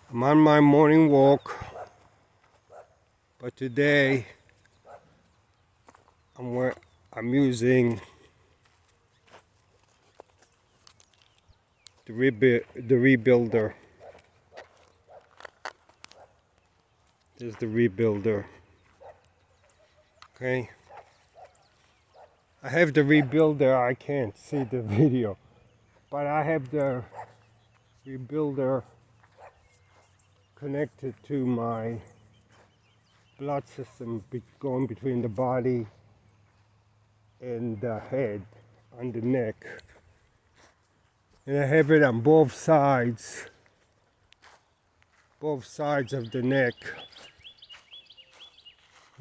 I'm on my morning walk, but today I'm using the rebuilder. This is the rebuilder. Okay, I have the rebuilder. I can't see the video, but I have the rebuilder connected to my blood system going between the body and the head on the neck, and I have it on both sides of the neck.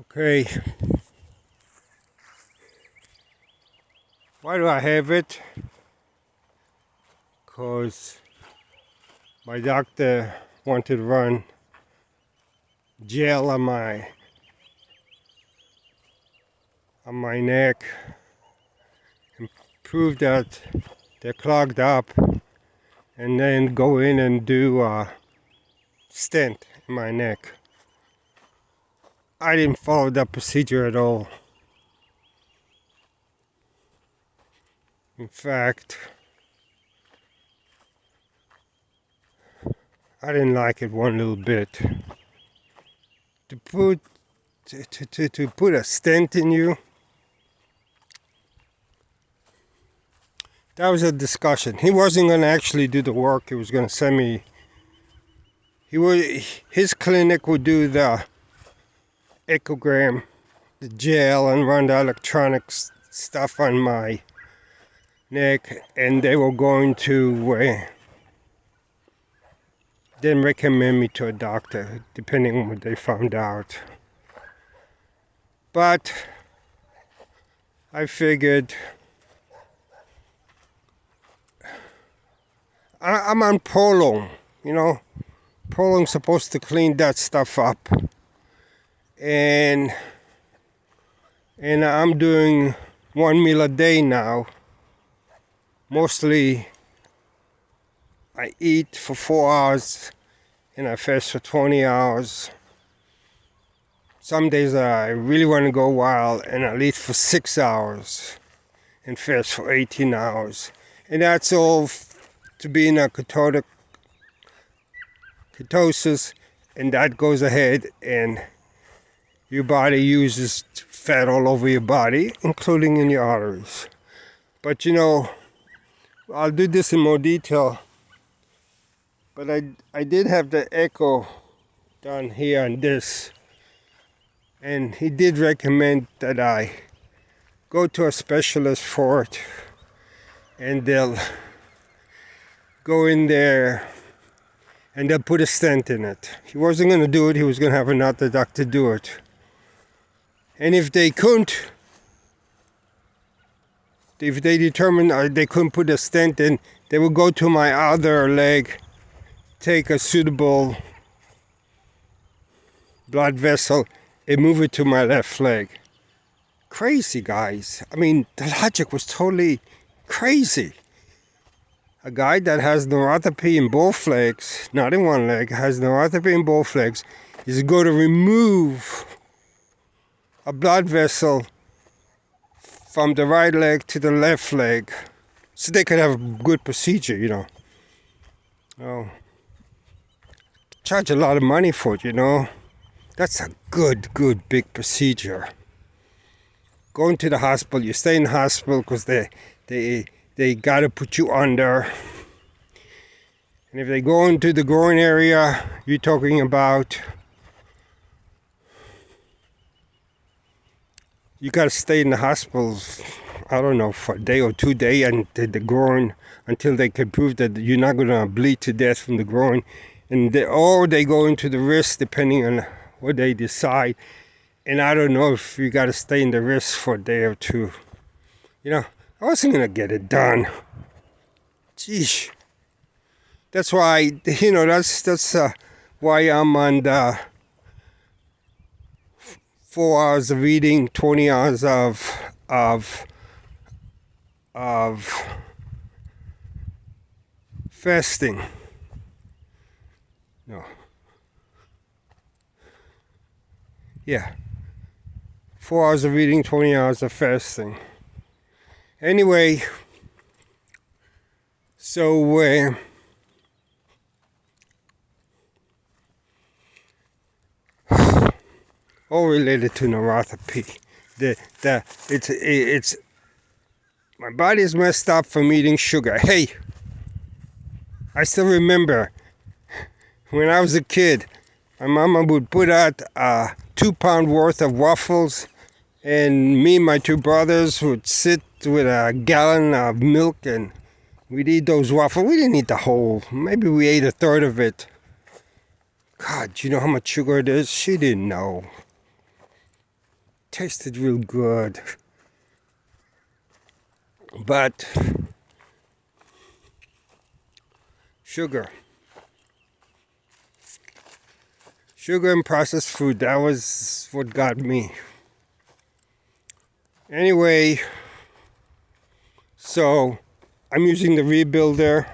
Okay, why do I have it? Because my doctor wanted to run gel on my neck and prove that they're clogged up, and then go in and do a stent in my neck. I didn't follow that procedure at all. In fact, I didn't like it one little bit. To put a stent in you, that was a discussion. He wasn't going to actually do the work. He was going to send me. His clinic would do the echogram, the gel, and run the electronics stuff on my neck, and they were going to then recommend me to a doctor, depending on what they found out. But I figured I'm on Prolong, you know. Prolong's supposed to clean that stuff up, and I'm doing 1 meal a day now. Mostly I eat for 4 hours and I fast for 20 hours. Some days I really want to go wild and I'll eat for 6 hours and fast for 18 hours. And that's all to be in a ketosis, and that goes ahead and your body uses fat all over your body, including in your arteries. But you know, I'll do this in more detail. But I did have the echo done here on this, and he did recommend that I go to a specialist for it, and they'll go in there and they'll put a stent in it. He wasn't going to do it. He was going to have another doctor do it. And if they determined they couldn't put a stent in, they would go to my other leg, take a suitable blood vessel, and move it to my left leg. Crazy, guys. I mean, the logic was totally crazy. A guy that has neuropathy in both legs, not in one leg, has neuropathy in both legs, is going to remove a blood vessel from the right leg to the left leg so they could have a good procedure, you know. Oh, charge a lot of money for it, you know. That's a good big procedure. Going to the hospital, you stay in the hospital because they got to put you under. And if they go into the groin area, you're talking about, you got to stay in the hospital, I don't know, for a day or 2 days, and the groin, until they can prove that you're not going to bleed to death from the groin. And or they go into the wrist, depending on what they decide. And I don't know if you got to stay in the wrist for a day or two. You know, I wasn't going to get it done. Jeez. That's why, you know, that's why I'm on the 4 hours of eating, 20 hours of fasting. No. Yeah. 4 hours of eating, 20 hours of fasting. Anyway, so all related to neuropathy. It's my body is messed up from eating sugar. Hey, I still remember when I was a kid, my mama would put out 2 pound worth of waffles, and me and my two brothers would sit with a gallon of milk, and we'd eat those waffles. We didn't eat the whole. Maybe we ate a third of it. God, do you know how much sugar it is? She didn't know. Tasted real good. But sugar and processed food, that was what got me. Anyway, so I'm using the Rebuilder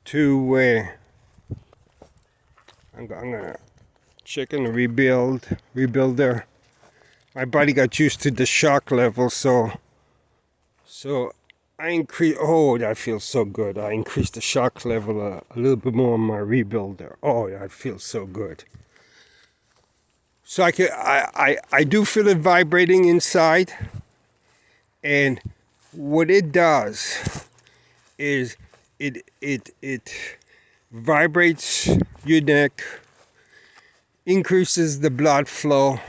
to I'm gonna check in the Rebuilder. My body got used to the shock level, so I increase. Oh, that feels so good. I increased the shock level a little bit more on my Rebuilder. Oh, that feels so good. So I do feel it vibrating inside, and what it does is it vibrates your neck, increases the blood flow,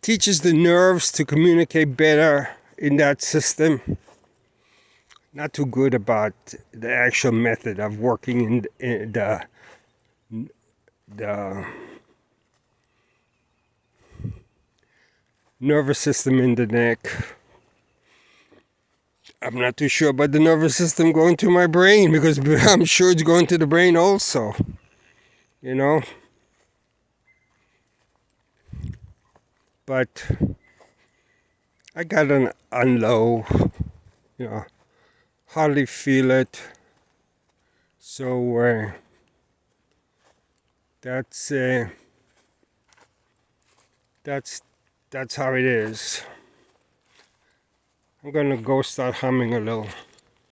teaches the nerves to communicate better in that system. Not too good about the actual method of working in the nervous system in the neck. I'm not too sure about the nervous system going to my brain, because I'm sure it's going to the brain also, you know. But I got an low, you know, hardly feel it. So that's how it is. I'm gonna go start humming a little.